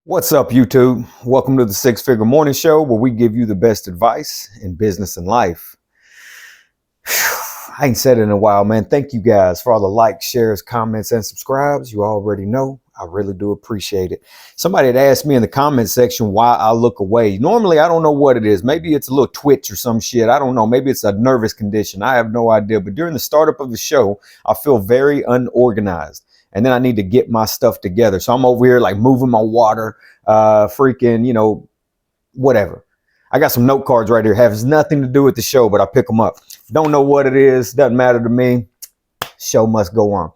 What's up, YouTube? Welcome to the Six Figure Morning Show, where we give you the best advice in business and life. I ain't said it in a while, man. Thank you guys for all the likes, shares, comments, and subscribes. You already know. I really do appreciate it. Somebody had asked me in the comment section why I look away. Normally, I don't know what it is. Maybe it's a little twitch or some shit. I don't know. Maybe it's a nervous condition. I have no idea. But during the startup of the show, I feel very unorganized. And then I need to get my stuff together. So I'm over here like moving my water, whatever. I got some note cards right here. Has nothing to do with the show, but I pick them up. Don't know what it is. Doesn't matter to me. Show must go on.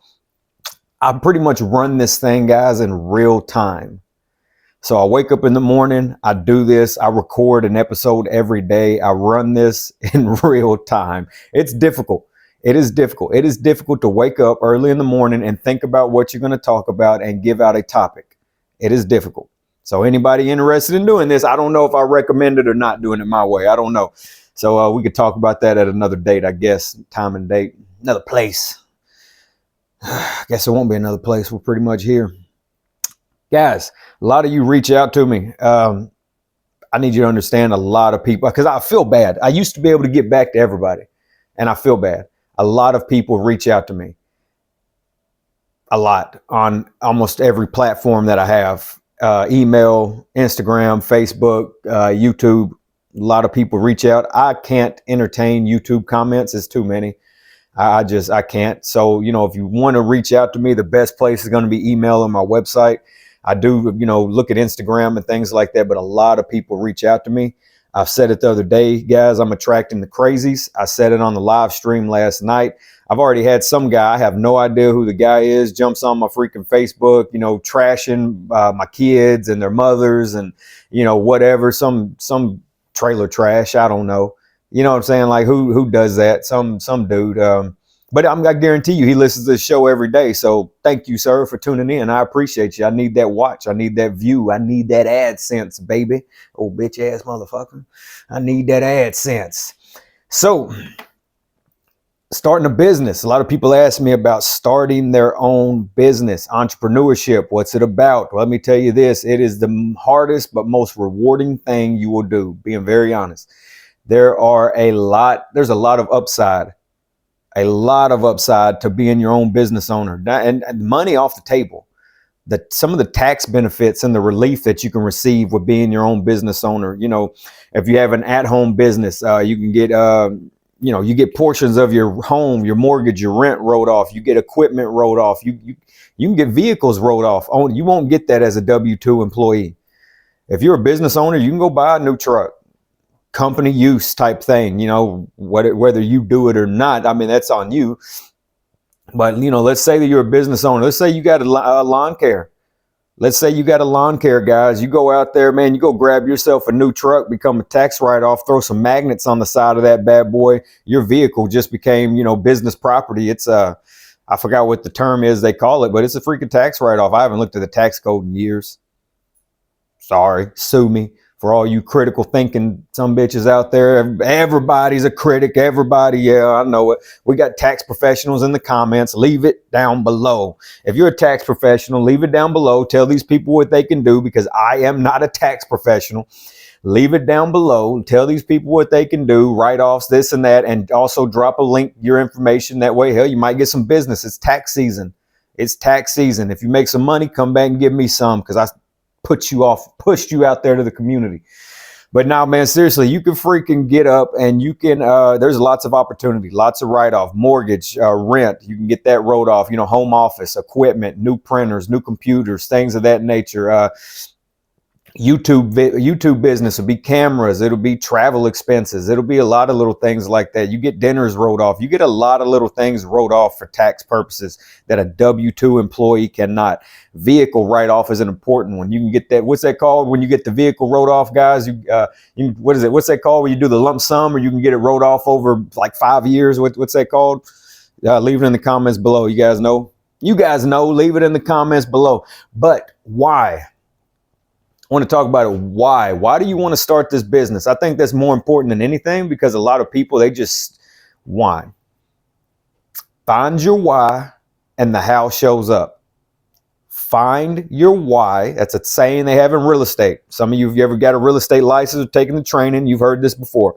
I pretty much run this thing, guys, in real time. So I wake up in the morning. I do this. I record an episode every day. I run this in real time. It's difficult. It is difficult. It is difficult to wake up early in the morning and think about what you're going to talk about and give out a topic. It is difficult. So anybody interested in doing this, I don't know if I recommend it or not doing it my way. I don't know. So we could talk about that at another date, I guess. Time and date. Another place. I guess it won't be another place. We're pretty much here. Guys, a lot of you reach out to me. I need you to understand a lot of people, because I feel bad. I used to be able to get back to everybody, and I feel bad. A lot of people reach out to me. A lot on almost every platform that I have. Email, Instagram, Facebook, YouTube. A lot of people reach out. I can't entertain YouTube comments. It's too many. I can't. So, if you want to reach out to me, the best place is going to be email on my website. I do, look at Instagram and things like that, but a lot of people reach out to me. I've said it the other day, guys, I'm attracting the crazies. I said it on the live stream last night. I've already had some guy, I have no idea who the guy is, jumps on my freaking Facebook, trashing my kids and their mothers and, whatever, some trailer trash. I don't know. You know what I'm saying? Like who does that? Some dude. But I guarantee you he listens to the show every day. So thank you, sir, for tuning in. I appreciate you. I need that watch. I need that view. I need that AdSense, baby. Oh, bitch ass motherfucker. I need that AdSense. So starting a business. A lot of people ask me about starting their own business, entrepreneurship. What's it about? Well, let me tell you this. It is the hardest but most rewarding thing you will do, being very honest. There's a lot of upside. A lot of upside to being your own business owner, and money off the table. Some of the tax benefits and the relief that you can receive with being your own business owner. If you have an at-home business, you can get, you get portions of your home, your mortgage, your rent wrote off. You get equipment wrote off. You can get vehicles wrote off. You won't get that as a W-2 employee. If you're a business owner, you can go buy a new truck. Company use type thing, whether you do it or not. I mean, that's on you. But, let's say that you're a business owner. Let's say you got a lawn care. Let's say you got a lawn care, guys. You go out there, man, you go grab yourself a new truck, become a tax write-off, throw some magnets on the side of that bad boy. Your vehicle just became, business property. It's I forgot what the term is they call it, but it's a freaking tax write-off. I haven't looked at the tax code in years. Sorry, sue me. For all you critical thinking some bitches out there, everybody's a critic. Everybody, yeah, I know it. We got tax professionals in the comments. Leave it down below. If you're a tax professional, leave it down below. Tell these people what they can do, because I am not a tax professional. Leave it down below. Tell these people what they can do, write-offs, this and that, and also drop a link, your information. That way, hell, you might get some business. It's tax season. It's tax season. If you make some money, come back and give me some, because I pushed you out there to the community. But now, man, seriously, you can freaking get up and you can, there's lots of opportunity, lots of write-off, mortgage, rent. You can get that wrote off, home office, equipment, new printers, new computers, things of that nature. YouTube business will be cameras. It'll be travel expenses. It'll be a lot of little things like that. You get dinners wrote off. You get a lot of little things wrote off for tax purposes that a W-2 employee cannot. Vehicle write-off is an important one. You can get that. What's that called when you get the vehicle wrote off, guys? What is it? What's that called when you do the lump sum, or you can get it wrote off over like 5 years? What's that called? Leave it in the comments below. You guys know. Leave it in the comments below. But why? I want to talk about it. Why? Why do you want to start this business? I think that's more important than anything, because a lot of people, why? Find your why and the how shows up. Find your why. That's a saying they have in real estate. Some of you, if you ever got a real estate license or taken the training, you've heard this before.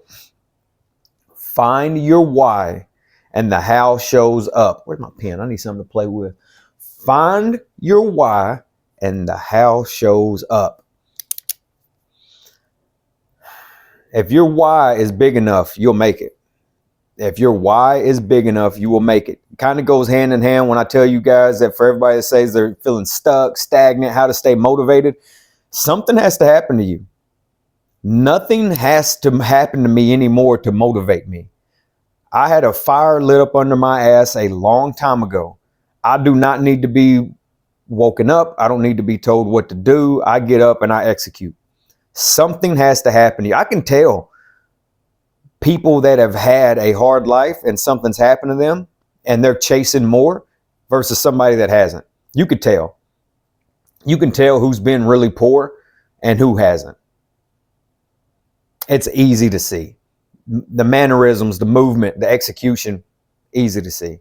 Find your why and the how shows up. Where's my pen? I need something to play with. Find your why and the how shows up. If your why is big enough, you'll make it. If your why is big enough, you will make it. It kind of goes hand in hand when I tell you guys that for everybody that says they're feeling stuck, stagnant, how to stay motivated, something has to happen to you. Nothing has to happen to me anymore to motivate me. I had a fire lit up under my ass a long time ago. I do not need to be woken up. I don't need to be told what to do. I get up and I execute. Something has to happen to you. I can tell people that have had a hard life and something's happened to them and they're chasing more versus somebody that hasn't. You could tell. You can tell who's been really poor and who hasn't. It's easy to see. The mannerisms, the movement, the execution, easy to see.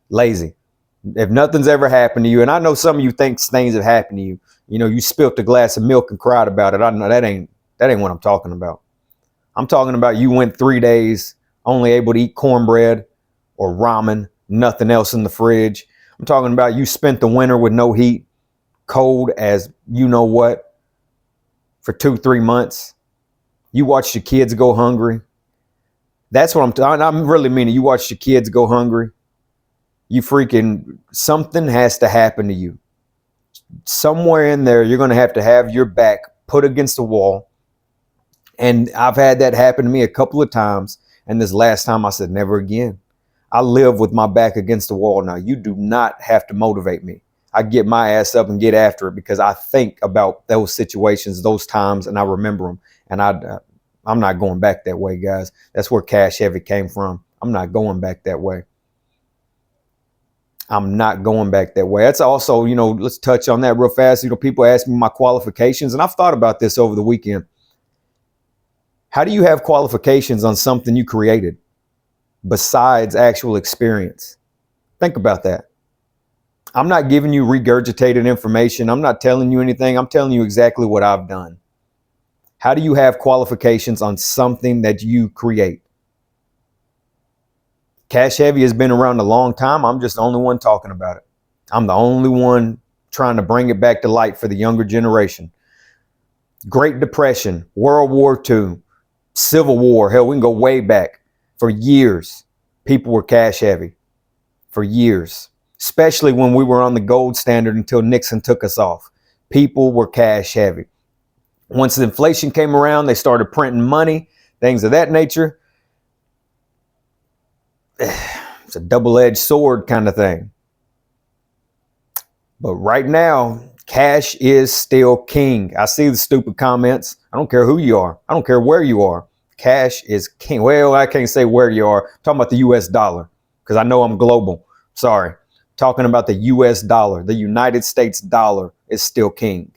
Lazy. If nothing's ever happened to you, and I know some of you think things have happened to you. You know, you spilt a glass of milk and cried about it. I know that ain't what I'm talking about. I'm talking about you went 3 days only able to eat cornbread or ramen, nothing else in the fridge. I'm talking about you spent the winter with no heat, cold as you know what, for 2-3 months. You watched your kids go hungry. That's what I'm talking. I'm really meaning you watched your kids go hungry. You freaking, something has to happen to you. Somewhere in there, you're going to have your back put against the wall. And I've had that happen to me a couple of times. And this last time I said, never again. I live with my back against the wall now. You do not have to motivate me. I get my ass up and get after it because I think about those situations, those times, and I remember them. And I'm not going back that way, guys. That's where Cash Heavy came from. I'm not going back that way. I'm not going back that way. That's also, you know, let's touch on that real fast. You know, people ask me my qualifications, and I've thought about this over the weekend. How do you have qualifications on something you created besides actual experience? Think about that. I'm not giving you regurgitated information. I'm not telling you anything. I'm telling you exactly what I've done. How do you have qualifications on something that you create? Cash Heavy has been around a long time. I'm just the only one talking about it. I'm the only one trying to bring it back to light for the younger generation. Great Depression, World War II, Civil War. Hell, we can go way back. For years, people were cash heavy. For years. Especially when we were on the gold standard until Nixon took us off. People were cash heavy. Once the inflation came around, they started printing money, things of that nature. It's a double-edged sword kind of thing. But right now, cash is still king. I see the stupid comments. I don't care who you are. I don't care where you are. Cash is king. Well, I can't say where you are. I'm talking about the US dollar because I know I'm global. Sorry. Talking about the US dollar. The United States dollar is still king.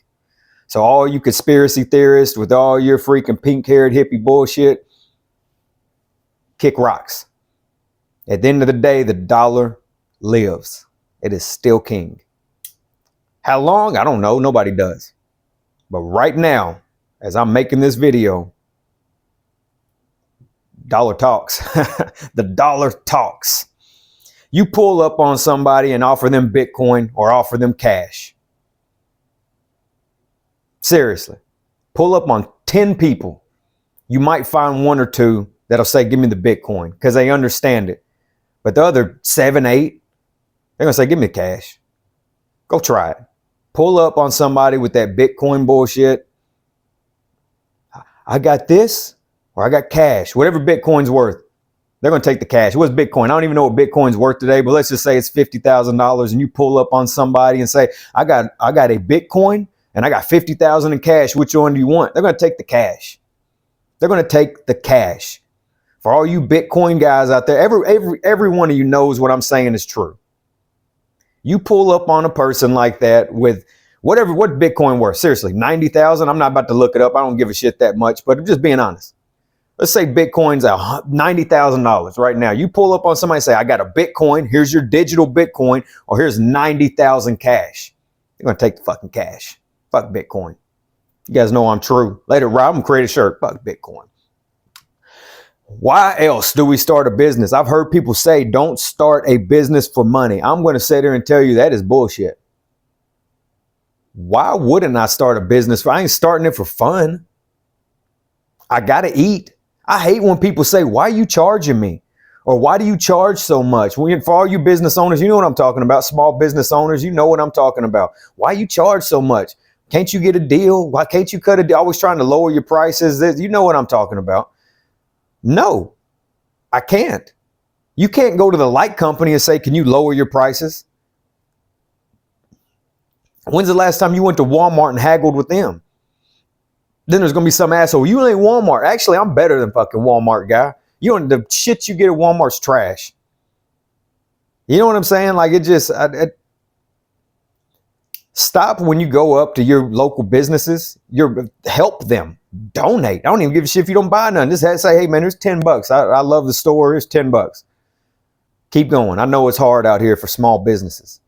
So all you conspiracy theorists with all your freaking pink-haired hippie bullshit, kick rocks. At the end of the day, the dollar lives. It is still king. How long? I don't know. Nobody does. But right now, as I'm making this video, dollar talks. The dollar talks. You pull up on somebody and offer them Bitcoin or offer them cash. Seriously. Pull up on 10 people. You might find 1 or 2 that'll say, give me the Bitcoin because they understand it. But the other 7, 8, they're going to say, give me the cash. Go try it. Pull up on somebody with that Bitcoin bullshit. I got this or I got cash, whatever Bitcoin's worth. They're going to take the cash. What's Bitcoin? I don't even know what Bitcoin's worth today, but let's just say it's $50,000 and you pull up on somebody and say, I got a Bitcoin and I got 50,000 in cash. Which one do you want? They're going to take the cash. They're going to take the cash. For all you Bitcoin guys out there, every one of you knows what I'm saying is true. You pull up on a person like that with what Bitcoin worth? Seriously, 90,000. I'm not about to look it up. I don't give a shit that much, but I'm just being honest. Let's say Bitcoin's $90,000 right now. You pull up on somebody and say, I got a Bitcoin. Here's your digital Bitcoin, or here's 90,000 cash. They're going to take the fucking cash. Fuck Bitcoin. You guys know I'm true. Later, Rob, I'm create a shirt. Fuck Bitcoin. Why else do we start a business? I've heard people say, don't start a business for money. I'm going to sit there and tell you that is bullshit. Why wouldn't I start a business? I ain't starting it for fun. I got to eat. I hate when people say, why are you charging me? Or why do you charge so much? For all you business owners, you know what I'm talking about. Small business owners, you know what I'm talking about. Why you charge so much? Can't you get a deal? Why can't you cut a deal? Always trying to lower your prices. You know what I'm talking about. No, I can't. You can't go to the light company and say, can you lower your prices? When's the last time you went to Walmart and haggled with them? Then there's going to be some asshole. You ain't Walmart. Actually, I'm better than fucking Walmart guy. The shit you get at Walmart's trash. You know what I'm saying? Like stop when you go up to your local businesses. Help them. Donate. I don't even give a shit if you don't buy none. Just say, hey man, here's $10. I love the store. Here's $10. Keep going. I know it's hard out here for small businesses.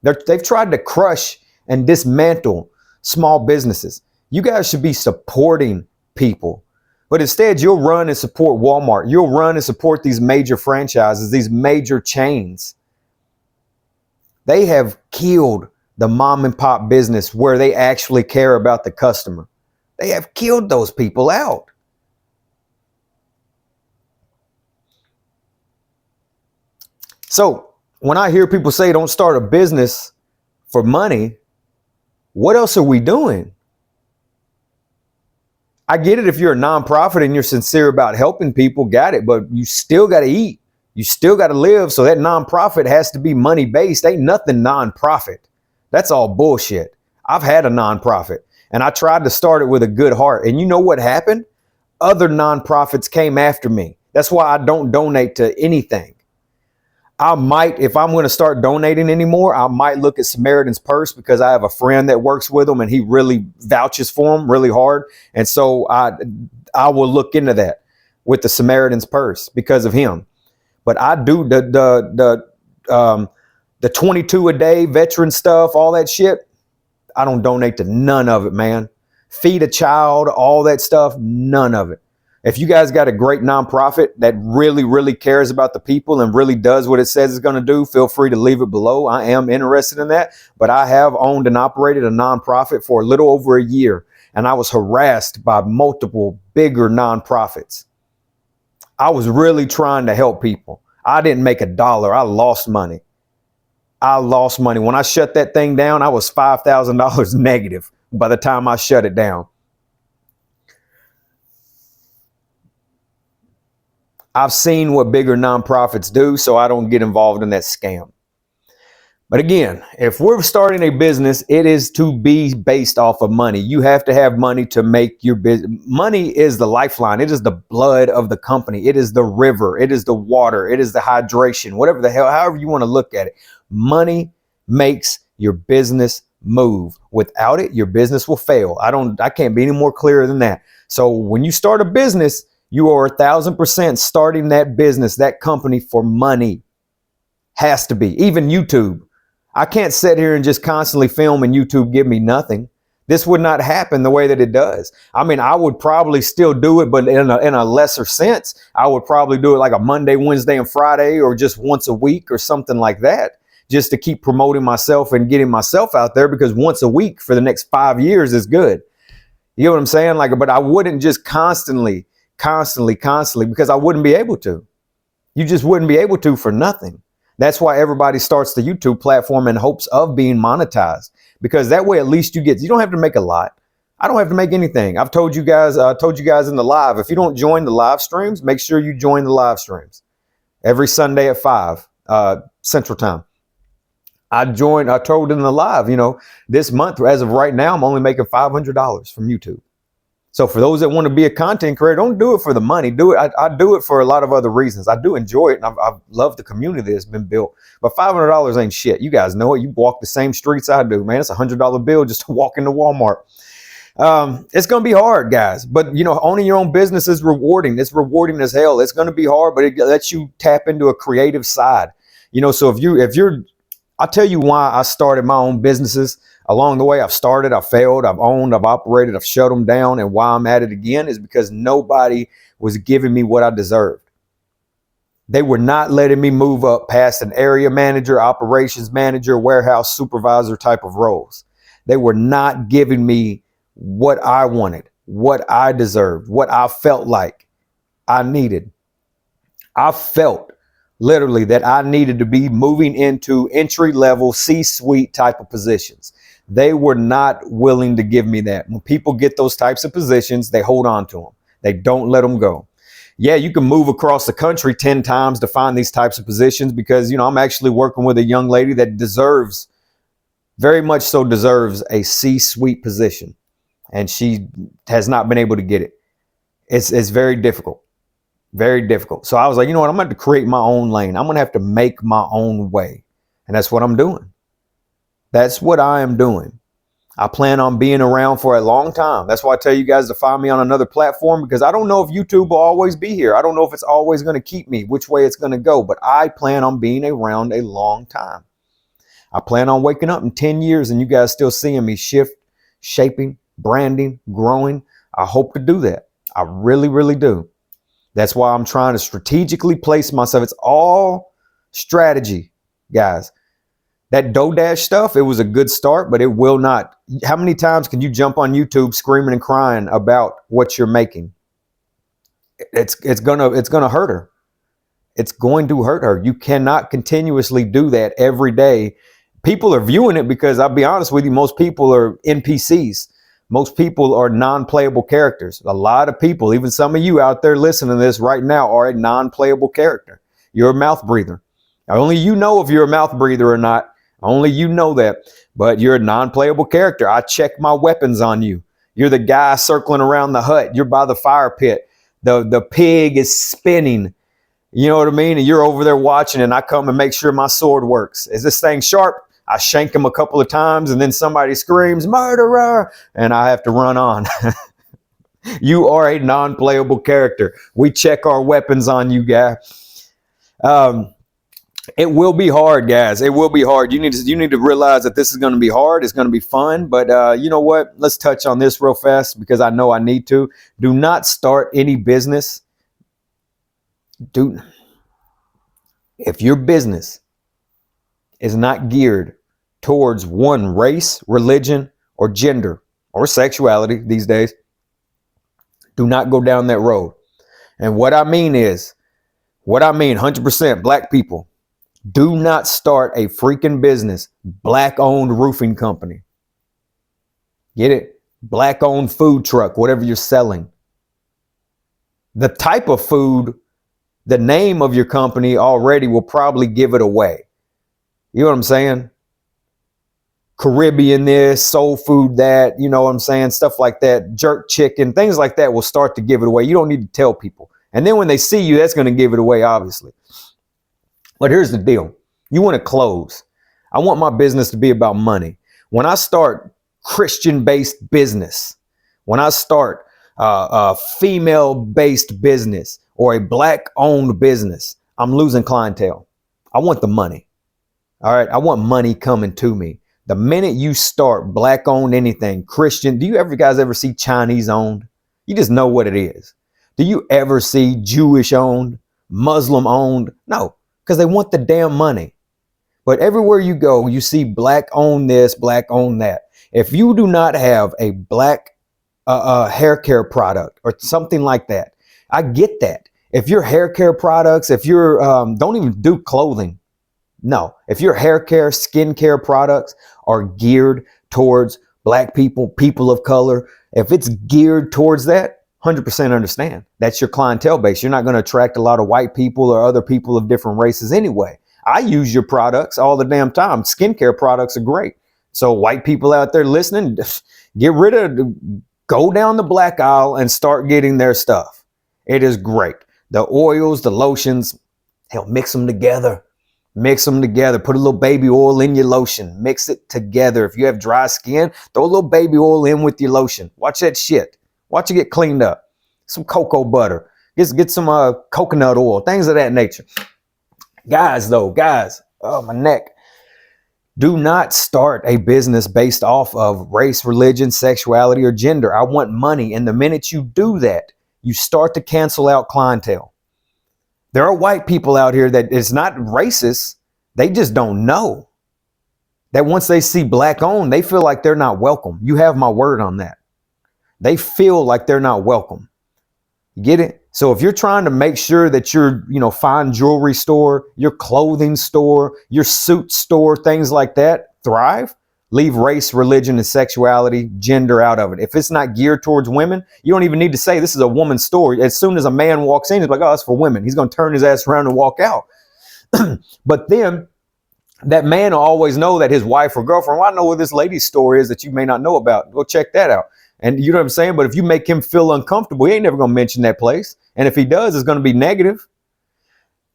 They've tried to crush and dismantle small businesses. You guys should be supporting people. But instead, you'll run and support Walmart. You'll run and support these major franchises, these major chains. They have killed the mom and pop business where they actually care about the customer. They have killed those people out. So when I hear people say don't start a business for money, what else are we doing? I get it if you're a nonprofit and you're sincere about helping people, got it, but you still got to eat. You still got to live. So that nonprofit has to be money based. Ain't nothing nonprofit. That's all bullshit. I've had a nonprofit and I tried to start it with a good heart. And you know what happened? Other nonprofits came after me. That's why I don't donate to anything. I might, if I'm going to start donating anymore, I might look at Samaritan's Purse because I have a friend that works with them and he really vouches for them really hard. And so I will look into that with the Samaritan's Purse because of him. But I do the 22 a day veteran stuff, all that shit. I don't donate to none of it, man. Feed a child, all that stuff, none of it. If you guys got a great nonprofit that really, really cares about the people and really does what it says it's going to do, feel free to leave it below. I am interested in that. But I have owned and operated a nonprofit for a little over a year, and I was harassed by multiple bigger nonprofits. I was really trying to help people. I didn't make $1. I lost money. When I shut that thing down, I was $5,000 negative by the time I shut it down. I've seen what bigger nonprofits do, so I don't get involved in that scam. But again, if we're starting a business, it is to be based off of money. You have to have money to make your business. Money is the lifeline. It is the blood of the company. It is the river. It is the water. It is the hydration, whatever the hell, however you want to look at it. Money makes your business move. Without it, your business will fail. I can't be any more clear than that. So when you start a business, you are 1,000% starting that business, that company for money. Has to be. Even YouTube. I can't sit here and just constantly film and YouTube give me nothing. This would not happen the way that it does. I mean, I would probably still do it, but in a lesser sense. I would probably do it like a Monday, Wednesday, and Friday, or just once a week or something like that, just to keep promoting myself and getting myself out there, because once a week for the next 5 years is good. You know what I'm saying? But I wouldn't just constantly, because I wouldn't be able to. You just wouldn't be able to for nothing. That's why everybody starts the YouTube platform in hopes of being monetized, because that way at least you don't have to make a lot. I don't have to make anything. I've told you guys in the live, if you don't join the live streams, make sure you join the live streams every Sunday at 5 Central Time. I told in the live, this month, as of right now, I'm only making $500 from YouTube. So for those that want to be a content creator, don't do it for the money. I do it for a lot of other reasons. I do enjoy it, and I love the community that's been built. But $500 ain't shit. You guys know it. You walk the same streets I do, man. It's a $100 bill just to walk into Walmart. It's going to be hard, guys. But, owning your own business is rewarding. It's rewarding as hell. It's going to be hard, but it lets you tap into a creative side. So if you're I'll tell you why I started my own businesses. Along the way, I've started, I've failed, I've owned, I've operated, I've shut them down. And why I'm at it again is because nobody was giving me what I deserved. They were not letting me move up past an area manager, operations manager, warehouse supervisor type of roles. They were not giving me what I wanted, what I deserved, what I felt like I needed. I felt literally that I needed to be moving into entry-level C-suite type of positions. They were not willing to give me that. When people get those types of positions, they hold on to them. They don't let them go. Yeah, you can move across the country 10 times to find these types of positions because, I'm actually working with a young lady that deserves, very much so deserves a C-suite position. And she has not been able to get it. It's very difficult. Very difficult. So I was like, you know what? I'm going to have to create my own lane. I'm going to have to make my own way. And that's what I'm doing. That's what I am doing. I plan on being around for a long time. That's why I tell you guys to find me on another platform, because I don't know if YouTube will always be here. I don't know if it's always going to keep me, which way it's going to go, but I plan on being around a long time. I plan on waking up in 10 years and you guys still seeing me shift, shaping, branding, growing. I hope to do that. I really, really do. That's why I'm trying to strategically place myself. It's all strategy, guys. That DoorDash stuff, it was a good start, but it will not. How many times can you jump on YouTube screaming and crying about what you're making? It's gonna hurt her. It's going to hurt her. You cannot continuously do that every day. People are viewing it because I'll be honest with you, most people are NPCs. Most people are non-playable characters. A lot of people, even some of you out there listening to this right now, are a non-playable character. You're a mouth breather. Only you know if you're a mouth breather or not. Only you know that, but you're a non-playable character. I check my weapons on you. You're the guy circling around the hut. You're by the fire pit. The pig is spinning. You know what I mean? And you're over there watching, and I come and make sure my sword works. Is this thing sharp? I shank him a couple of times, and then somebody screams, "Murderer!" and I have to run on. You are a non-playable character. We check our weapons on you, guy. It will be hard, guys. It will be hard. You need to realize that this is going to be hard. It's going to be fun. But you know what? Let's touch on this real fast because I know I need to. Do not start any business. If your business is not geared towards one race, religion, or gender, or sexuality these days, do not go down that road. And what I mean 100% black people. Do not start a freaking business, black-owned roofing company. Get it? Black-owned food truck, whatever you're selling. The type of food, the name of your company already will probably give it away. You know what I'm saying? Caribbean this, soul food that, you know what I'm saying? Stuff like that, jerk chicken, things like that will start to give it away. You don't need to tell people. And then when they see you, that's going to give it away, obviously. But here's the deal. You want to close. I want my business to be about money. When I start Christian-based business, when I start a female-based business or a black-owned business, I'm losing clientele. I want the money. All right. I want money coming to me. The minute you start black-owned anything, Christian, do you guys ever see Chinese-owned? You just know what it is. Do you ever see Jewish-owned, Muslim-owned? No. Because they want the damn money. But everywhere you go, you see black own this, black own that. If you do not have a black hair care product or something like that, I get that. If your hair care products, if you're, don't even do clothing. No, if your hair care, skin care products are geared towards black people, people of color, if it's geared towards that, 100% understand. That's your clientele base. You're not going to attract a lot of white people or other people of different races anyway. I use your products all the damn time. Skincare products are great. So white people out there listening, go down the black aisle and start getting their stuff. It is great. The oils, the lotions, hell, mix them together. Mix them together. Put a little baby oil in your lotion. Mix it together. If you have dry skin, throw a little baby oil in with your lotion. Watch that shit. Watch it get cleaned up. Some cocoa butter. Get some coconut oil. Things of that nature. Guys, oh, my neck. Do not start a business based off of race, religion, sexuality, or gender. I want money. And the minute you do that, you start to cancel out clientele. There are white people out here that it's not racist. They just don't know that once they see black owned, they feel like they're not welcome. You have my word on that. They feel like they're not welcome. You get it? So if you're trying to make sure that your, fine jewelry store, your clothing store, your suit store, things like that thrive, leave race, religion, and sexuality, gender out of it. If it's not geared towards women, you don't even need to say this is a woman's store. As soon as a man walks in, he's like, oh, it's for women. He's going to turn his ass around and walk out. But then that man will always know that his wife or girlfriend, well, I know what this lady's store is that you may not know about. Go check that out. And you know what I'm saying? But if you make him feel uncomfortable, he ain't never going to mention that place. And if he does, it's going to be negative.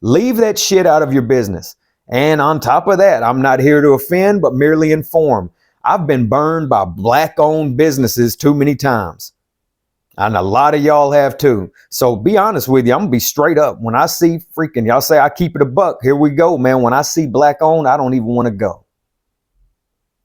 Leave that shit out of your business. And on top of that, I'm not here to offend, but merely inform. I've been burned by black-owned businesses too many times. And a lot of y'all have too. So be honest with you. I'm going to be straight up. When I see freaking, y'all say I keep it a buck. Here we go, man. When I see black-owned, I don't even want to go.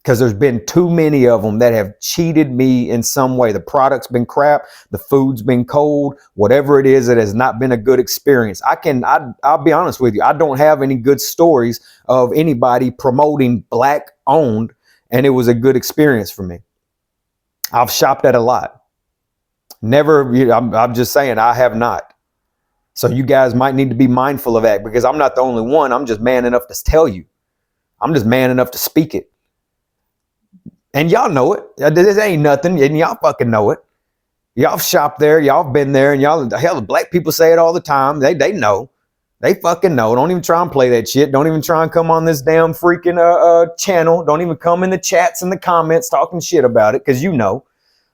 Because there's been too many of them that have cheated me in some way. The product's been crap. The food's been cold. Whatever it is, it has not been a good experience. I'll be honest with you. I don't have any good stories of anybody promoting black owned, and it was a good experience for me. I've shopped at a lot. Never, I'm just saying, I have not. So you guys might need to be mindful of that, because I'm not the only one. I'm just man enough to tell you. I'm just man enough to speak it. And y'all know it. This ain't nothing. And y'all fucking know it. Y'all shopped there. Y'all been there. And y'all, hell, black people say it all the time. They know. They fucking know. Don't even try and play that shit. Don't even try and come on this damn freaking channel. Don't even come in the chats and the comments talking shit about it. Because you know.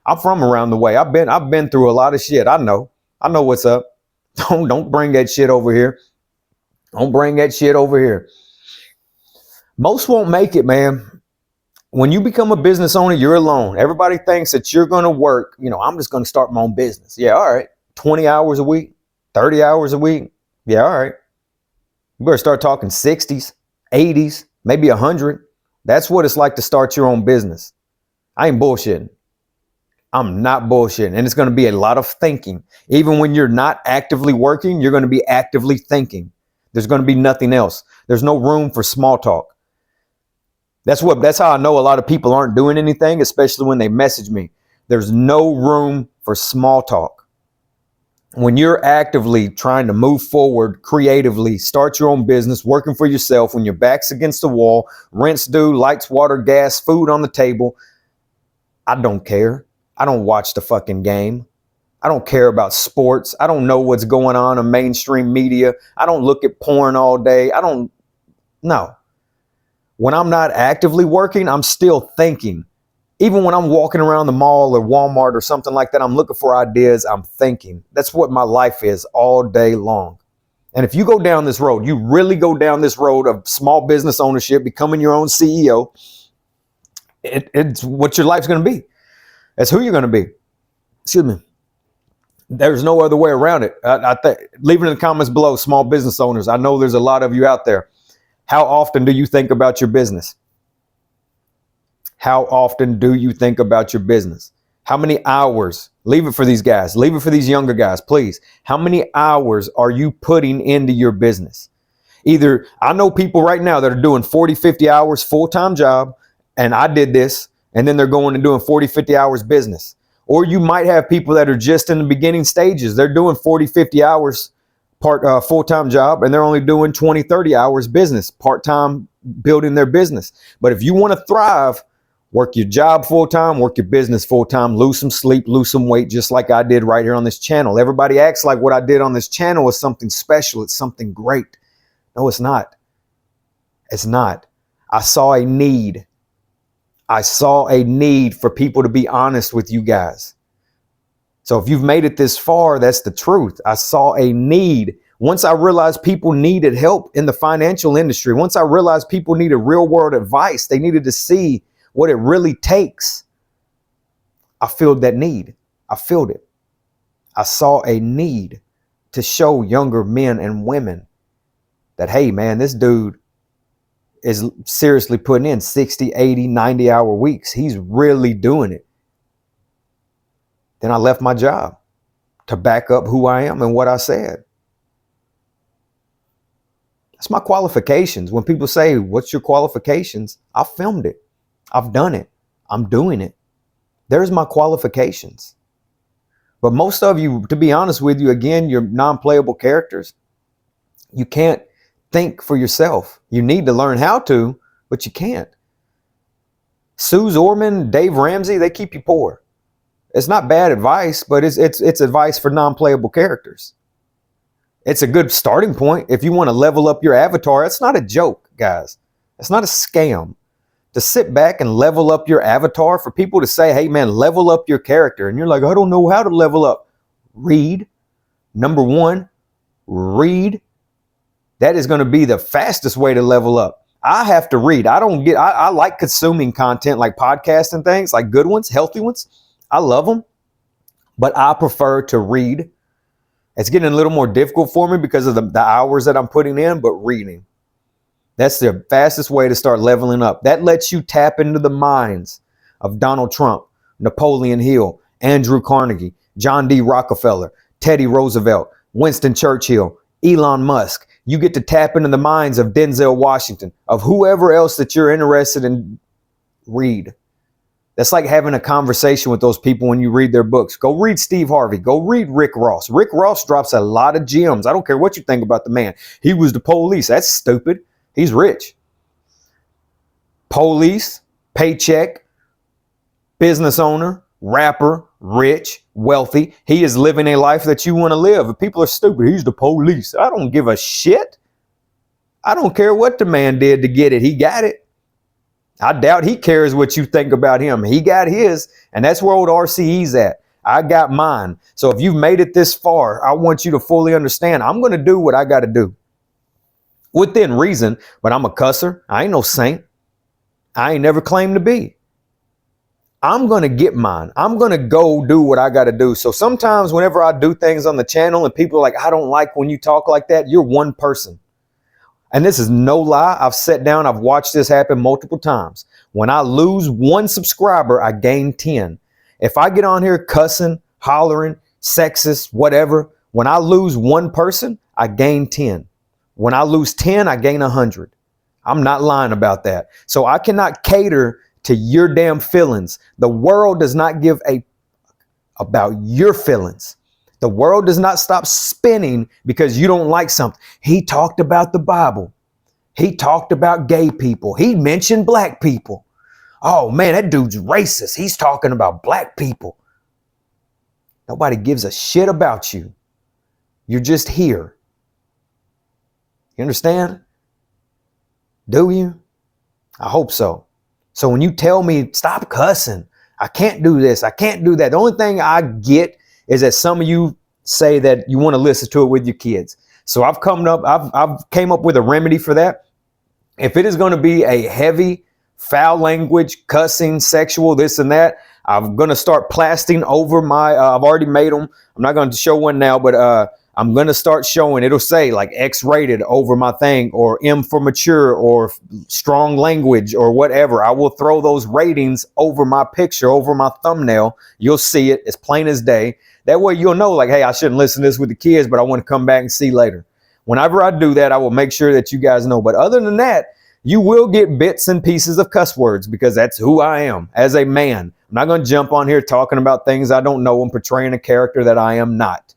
I'm from around the way. I've been through a lot of shit. I know what's up. Don't bring that shit over here. Don't bring that shit over here. Most won't make it, man. When you become a business owner, you're alone. Everybody thinks that you're going to work. I'm just going to start my own business. Yeah, all right. 20 hours a week, 30 hours a week. Yeah, all right. You better start talking 60s, 80s, maybe 100. That's what it's like to start your own business. I ain't bullshitting. I'm not bullshitting. And it's going to be a lot of thinking. Even when you're not actively working, you're going to be actively thinking. There's going to be nothing else. There's no room for small talk. That's how I know a lot of people aren't doing anything, especially when they message me. There's no room for small talk. When you're actively trying to move forward creatively, start your own business, working for yourself, when your back's against the wall, rent's due, lights, water, gas, food on the table, I don't care. I don't watch the fucking game. I don't care about sports. I don't know what's going on in mainstream media. I don't look at porn all day. No. When I'm not actively working, I'm still thinking. Even when I'm walking around the mall or Walmart or something like that, I'm looking for ideas, I'm thinking. That's what my life is all day long. And if you go down this road, you really go down this road of small business ownership, becoming your own CEO, it's what your life's going to be. That's who you're going to be. Excuse me. There's no other way around it. Leave it in the comments below, small business owners. I know there's a lot of you out there. How often do you think about your business? How often do you think about your business? How many hours? Leave it for these guys. Leave it for these younger guys, please. How many hours are you putting into your business? Either, I know people right now that are doing 40, 50 hours full-time job, and I did this, and then they're going and doing 40, 50 hours business. Or you might have people that are just in the beginning stages. They're doing 40, 50 hours full-time job, and they're only doing 20, 30 hours business, part-time building their business. But if you want to thrive, work your job full-time, work your business full-time, lose some sleep, lose some weight, just like I did right here on this channel. Everybody acts like what I did on this channel is something special. It's something great. No, it's not. It's not. I saw a need. I saw a need for people to be honest with you guys. So if you've made it this far, that's the truth. I saw a need. Once I realized people needed help in the financial industry, once I realized people needed real world advice, they needed to see what it really takes. I filled that need. I filled it. I saw a need to show younger men and women that, hey, man, this dude, is seriously putting in 60, 80, 90-hour weeks. He's really doing it. Then I left my job to back up who I am and what I said. That's my qualifications. When people say, what's your qualifications? I filmed it. I've done it. I'm doing it. There's my qualifications. But most of you, to be honest with you, again, you're non-playable characters. You can't think for yourself. You need to learn how to, but you can't. Suze Orman, Dave Ramsey, they keep you poor. It's not bad advice, but it's advice for non-playable characters. It's a good starting point. If you want to level up your avatar, it's not a joke, guys. It's not a scam. To sit back and level up your avatar, for people to say, hey man, level up your character. And you're like, I don't know how to level up. Read. Number one, read. That is going to be the fastest way to level up. I have to read. I like consuming content like podcasts and things, like good ones, healthy ones. I love them, but I prefer to read. It's getting a little more difficult for me because of the hours that I'm putting in, but reading. That's the fastest way to start leveling up. That lets you tap into the minds of Donald Trump, Napoleon Hill, Andrew Carnegie, John D. Rockefeller, Teddy Roosevelt, Winston Churchill, Elon Musk. You get to tap into the minds of Denzel Washington, of whoever else that you're interested in. Read. That's like having a conversation with those people when you read their books. Go read Steve Harvey. Go read Rick Ross. Rick Ross drops a lot of gems. I don't care what you think about the man. He was the police. That's stupid. He's rich. Police, paycheck, business owner, rapper, rich, wealthy. He is living a life that you want to live. If people are stupid, he's the police. I don't give a shit. I don't care what the man did to get it. He got it. I doubt he cares what you think about him. He got his, and that's where old RCE's at. I got mine. So if you've made it this far, I want you to fully understand I'm going to do what I got to do. Within reason, but I'm a cusser. I ain't no saint. I ain't never claimed to be. I'm going to get mine. I'm going to go do what I got to do. So sometimes whenever I do things on the channel and people are like, I don't like when you talk like that, you're one person. And this is no lie. I've sat down. I've watched this happen multiple times. When I lose one subscriber, I gain 10. If I get on here cussing, hollering, sexist, whatever, when I lose one person, I gain 10. When I lose 10, I gain 100. I'm not lying about that. So I cannot cater to your damn feelings. The world does not give a about your feelings. The world does not stop spinning because you don't like something. He talked about the Bible. He talked about gay people. He mentioned black people. Oh man, that dude's racist. He's talking about black people. Nobody gives a shit about you. You're just here. You understand? Do you? I hope so. So when you tell me, stop cussing, I can't do this, I can't do that. The only thing I get is that some of you say that you want to listen to it with your kids. So I've came up with a remedy for that. If it is going to be a heavy, foul language, cussing, sexual, this and that, I'm going to start plastering over my, I've already made them. I'm not going to show one now, but I'm going to start showing, it'll say like X-rated over my thing, or M for mature, or strong language, or whatever. I will throw those ratings over my picture, over my thumbnail. You'll see it as plain as day. That way you'll know like, hey, I shouldn't listen to this with the kids, but I want to come back and see later. Whenever I do that, I will make sure that you guys know. But other than that, you will get bits and pieces of cuss words because that's who I am as a man. I'm not going to jump on here talking about things I don't know and portraying a character that I am not.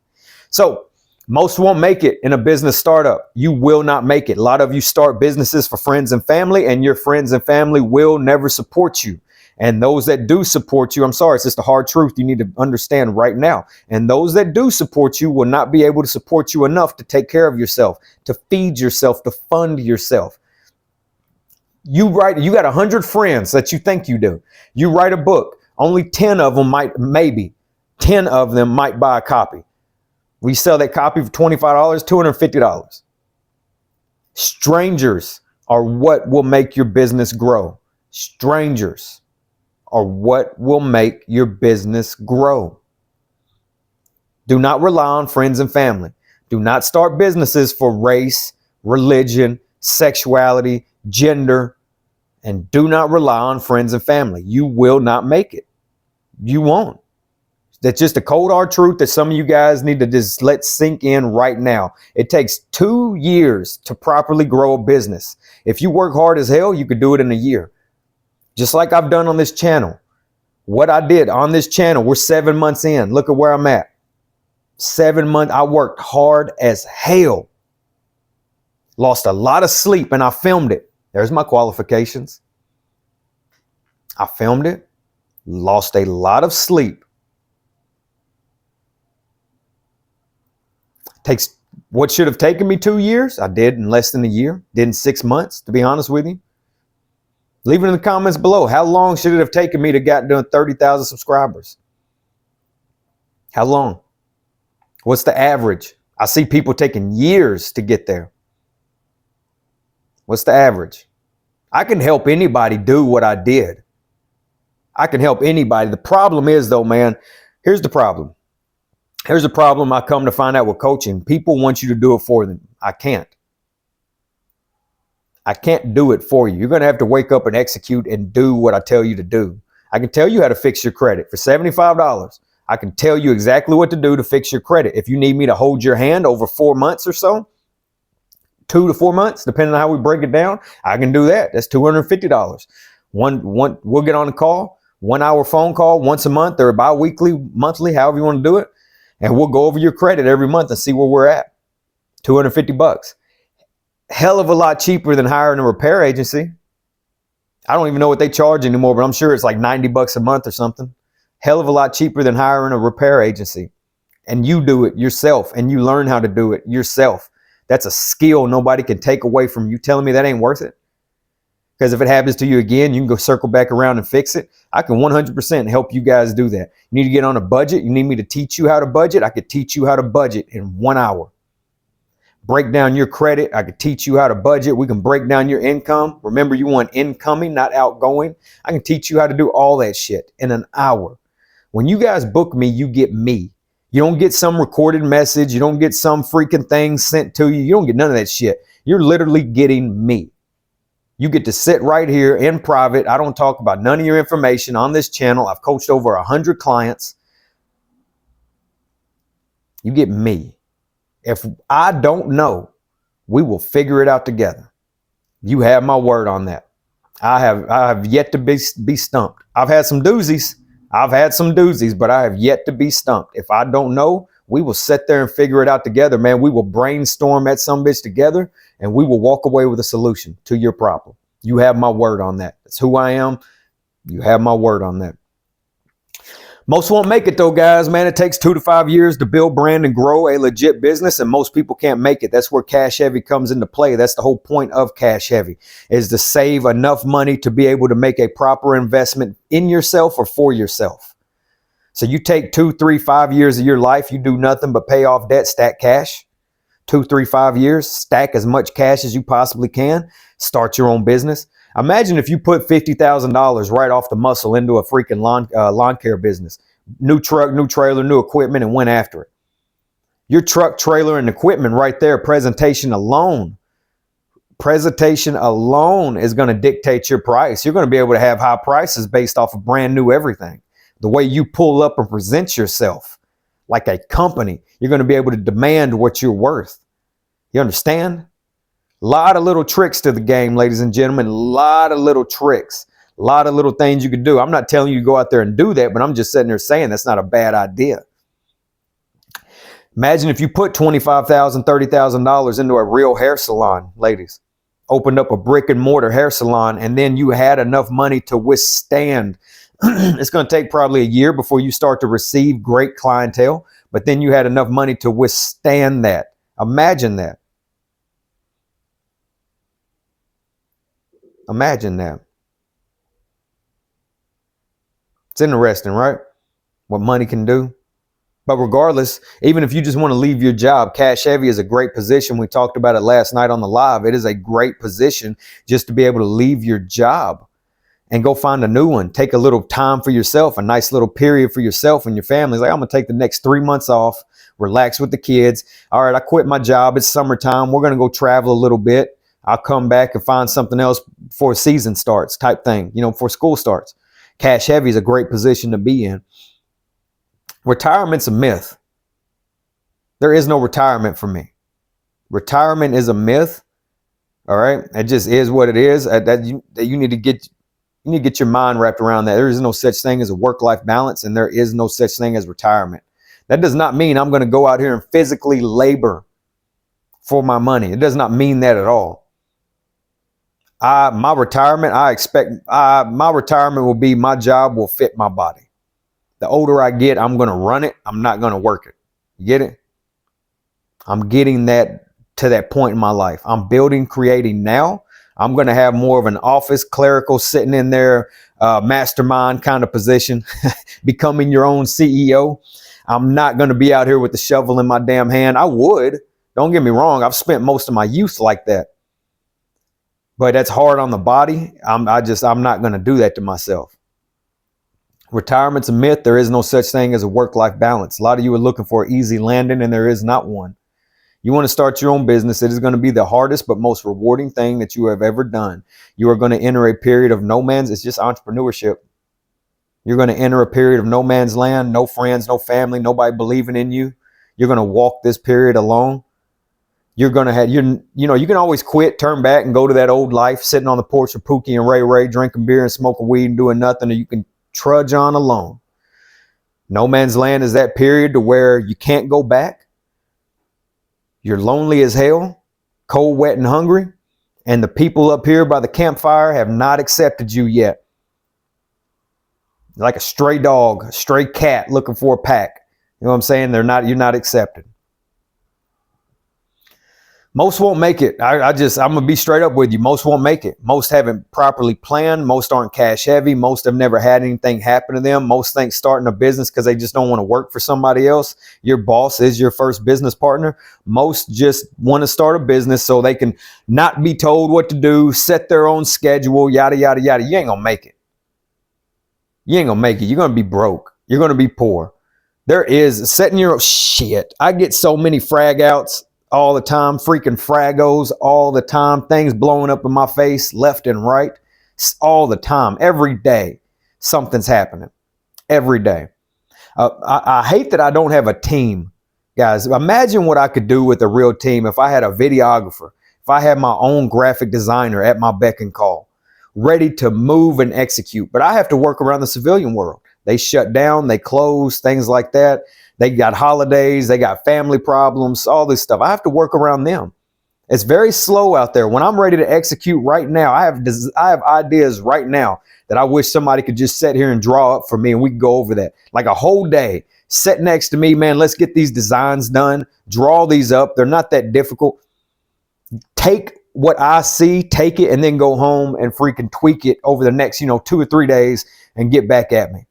So most won't make it in a business startup. You will not make it. A lot of you start businesses for friends and family, and your friends and family will never support you. And those that do support you, I'm sorry, it's just a hard truth you need to understand right now. And those that do support you will not be able to support you enough to take care of yourself, to feed yourself, to fund yourself. You got 100 friends that you think you do. You write a book. Only 10 of them maybe 10 of them might buy a copy. We sell that copy for $25, $250. Strangers are what will make your business grow. Strangers are what will make your business grow. Do not rely on friends and family. Do not start businesses for race, religion, sexuality, gender, and do not rely on friends and family. You will not make it. You won't. That's just a cold hard truth that some of you guys need to just let sink in right now. It takes 2 years to properly grow a business. If you work hard as hell, you could do it in a year. Just like I've done on this channel. What I did on this channel, we're 7 months in. Look at where I'm at. 7 months. I worked hard as hell. Lost a lot of sleep and I filmed it. There's my qualifications. I filmed it. Lost a lot of sleep. Takes what should have taken me 2 years. I did in less than a year. Did in 6 months, to be honest with you. Leave it in the comments below. How long should it have taken me to get done 30,000 subscribers? How long? What's the average? I see people taking years to get there. What's the average? I can help anybody do what I did. I can help anybody. The problem is though, man, here's the problem. Here's the problem I come to find out with coaching. People want you to do it for them. I can't. I can't do it for you. You're going to have to wake up and execute and do what I tell you to do. I can tell you how to fix your credit for $75. I can tell you exactly what to do to fix your credit. If you need me to hold your hand over 4 months or so, 2 to 4 months, depending on how we break it down, I can do that. That's $250. We'll get on a call, 1 hour phone call once a month or bi-weekly, monthly, however you want to do it. And we'll go over your credit every month and see where we're at. $250. Hell of a lot cheaper than hiring a repair agency. I don't even know what they charge anymore, but I'm sure it's like $90 a month or something. Hell of a lot cheaper than hiring a repair agency. And you do it yourself and you learn how to do it yourself. That's a skill nobody can take away from you. Telling me that ain't worth it? Because if it happens to you again, you can go circle back around and fix it. I can 100% help you guys do that. You need to get on a budget. You need me to teach you how to budget. I could teach you how to budget in 1 hour. Break down your credit. I could teach you how to budget. We can break down your income. Remember, you want incoming, not outgoing. I can teach you how to do all that shit in an hour. When you guys book me, you get me. You don't get some recorded message. You don't get some freaking thing sent to you. You don't get none of that shit. You're literally getting me. You get to sit right here in private. I don't talk about none of your information on this channel. I've coached over 100 clients. You get me. If I don't know, we will figure it out together. You have my word on that. I have yet to be stumped. I've had some doozies. But I have yet to be stumped. If I don't know, we will sit there and figure it out together, man. We will brainstorm that some bitch together and we will walk away with a solution to your problem. You have my word on that. That's who I am. You have my word on that. Most won't make it though, guys, man. It takes 2 to 5 years to build, brand, and grow a legit business, and most people can't make it. That's where Cash Heavy comes into play. That's the whole point of Cash Heavy, is to save enough money to be able to make a proper investment in yourself or for yourself. So you take 2, 3, 5 years of your life, you do nothing but pay off debt, stack cash. 2, 3, 5 years, stack as much cash as you possibly can, start your own business. Imagine if you put $50,000 right off the muscle into a freaking lawn care business. New truck, new trailer, new equipment, and went after it. Your truck, trailer, and equipment right there, presentation alone is going to dictate your price. You're going to be able to have high prices based off of brand new everything. The way you pull up and present yourself like a company, you're going to be able to demand what you're worth. You understand? A lot of little tricks to the game, ladies and gentlemen. A lot of little tricks. A lot of little things you can do. I'm not telling you to go out there and do that, but I'm just sitting there saying that's not a bad idea. Imagine if you put $25,000, $30,000 into a real hair salon, ladies. Opened up a brick and mortar hair salon, and then you had enough money to withstand. It's going to take probably a year before you start to receive great clientele, but then you had enough money to withstand that. Imagine that. Imagine that. It's interesting, right? What money can do. But regardless, even if you just want to leave your job, Cash Heavy is a great position. We talked about it last night on the live. It is a great position just to be able to leave your job and go find a new one. Take a little time for yourself, a nice little period for yourself and your family. It's like, I'm going to take the next 3 months off, relax with the kids. All right, I quit my job. It's summertime. We're going to go travel a little bit. I'll come back and find something else before season starts type thing, before school starts. Cash heavy is a great position to be in. Retirement's a myth. There is no retirement for me. Retirement is a myth. All right. It just is what it is. You need to get your mind wrapped around that. There is no such thing as a work-life balance, and there is no such thing as retirement. That does not mean I'm going to go out here and physically labor for my money. It does not mean that at all. My retirement will be, my job will fit my body. The older I get, I'm going to run it. I'm not going to work it. You get it? I'm getting to that point in my life. I'm creating now. I'm going to have more of an office clerical sitting in there, mastermind kind of position, becoming your own CEO. I'm not going to be out here with the shovel in my damn hand. I would. Don't get me wrong. I've spent most of my youth like that. But that's hard on the body. I'm not going to do that to myself. Retirement's a myth. There is no such thing as a work-life balance. A lot of you are looking for an easy landing, and there is not one. You want to start your own business. It is going to be the hardest but most rewarding thing that you have ever done. You are going to enter a period of no man's. It's just entrepreneurship. You're going to enter a period of no man's land, no friends, no family, nobody believing in you. You're going to walk this period alone. You're going to have, you can always quit, turn back and go to that old life, sitting on the porch with Pookie and Ray, drinking beer and smoking weed and doing nothing, or you can trudge on alone. No man's land is that period to where you can't go back. You're lonely as hell, cold, wet, and hungry. And the people up here by the campfire have not accepted you yet. Like a stray dog, a stray cat looking for a pack. You know what I'm saying? You're not accepted. Most won't make it. I'm going to be straight up with you. Most won't make it. Most haven't properly planned. Most aren't cash heavy. Most have never had anything happen to them. Most think starting a business because they just don't want to work for somebody else. Your boss is your first business partner. Most just want to start a business so they can not be told what to do, set their own schedule, yada, yada, yada. You ain't going to make it. You ain't going to make it. You're going to be broke. You're going to be poor. There is setting your shit. I get so many frag outs all the time, freaking fragos all the time, things blowing up in my face left and right all the time. Every day, something's happening. Every day. I hate that I don't have a team, guys. Imagine what I could do with a real team if I had a videographer, if I had my own graphic designer at my beck and call, ready to move and execute. But I have to work around the civilian world. They shut down, they close, things like that. They got holidays, they got family problems, all this stuff. I have to work around them. It's very slow out there. When I'm ready to execute right now, I have ideas right now that I wish somebody could just sit here and draw up for me, and we can go over that. Like a whole day, sit next to me, man, let's get these designs done, draw these up. They're not that difficult. Take what I see, take it, and then go home and freaking tweak it over the next, 2 or 3 days and get back at me.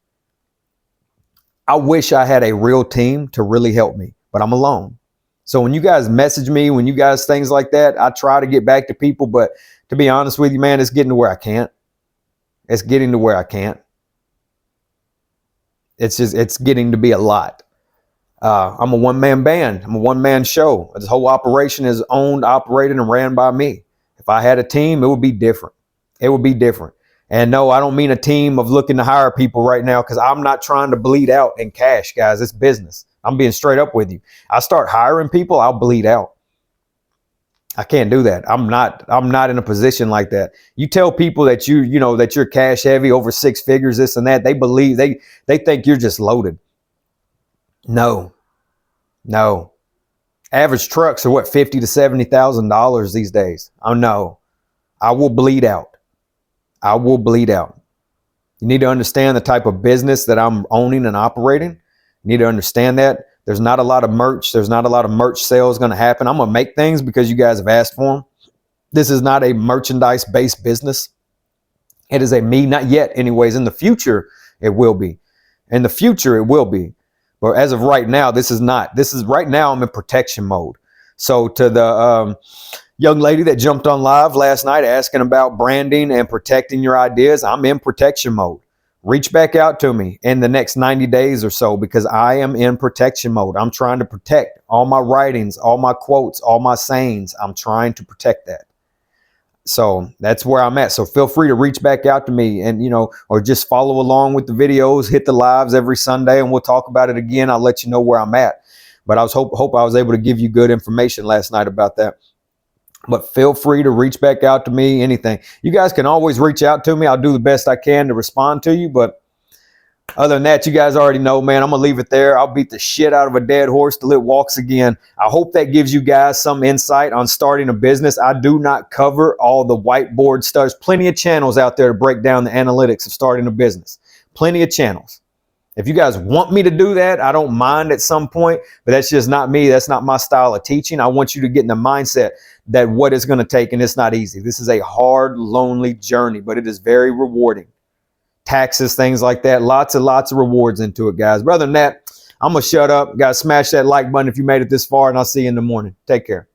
I wish I had a real team to really help me, but I'm alone. So when you guys message me, when you guys things like that, I try to get back to people, but to be honest with you, man, it's getting to where I can't. It's getting to where I can't. It's getting to be a lot. I'm a one-man band. I'm a one-man show. This whole operation is owned, operated, and ran by me. If I had a team, it would be different. It would be different. And no, I don't mean a team of looking to hire people right now, because I'm not trying to bleed out in cash, guys. It's business. I'm being straight up with you. I start hiring people, I'll bleed out. I can't do that. I'm not in a position like that. You tell people that that you're cash heavy, over 6 figures, this and that, they think you're just loaded. No. Average trucks are what, $50,000 to $70,000 these days. Oh no. I will bleed out. I will bleed out. You need to understand the type of business that I'm owning and operating. You need to understand that. There's not a lot of merch. There's not a lot of merch sales going to happen. I'm going to make things because you guys have asked for them. This is not a merchandise-based business. It is not yet anyways. In the future, it will be. In the future, it will be. But as of right now, this is not. Right now, I'm in protection mode. So to the young lady that jumped on live last night asking about branding and protecting your ideas, I'm in protection mode. Reach back out to me in the next 90 days or so, because I am in protection mode. I'm trying to protect all my writings, all my quotes, all my sayings. I'm trying to protect that. So that's where I'm at. So feel free to reach back out to me and, or just follow along with the videos, hit the lives every Sunday, and we'll talk about it again. I'll let you know where I'm at. But I was hope I was able to give you good information last night about that. But feel free to reach back out to me, anything. You guys can always reach out to me. I'll do the best I can to respond to you. But other than that, you guys already know, man, I'm going to leave it there. I'll beat the shit out of a dead horse till it walks again. I hope that gives you guys some insight on starting a business. I do not cover all the whiteboard stuff. There's plenty of channels out there to break down the analytics of starting a business. Plenty of channels. If you guys want me to do that, I don't mind at some point, but that's just not me. That's not my style of teaching. I want you to get in the mindset that what it's going to take, and it's not easy. This is a hard, lonely journey, but it is very rewarding. Taxes, things like that. Lots and lots of rewards into it, guys. But other than that, I'm going to shut up. Guys, smash that like button if you made it this far, and I'll see you in the morning. Take care.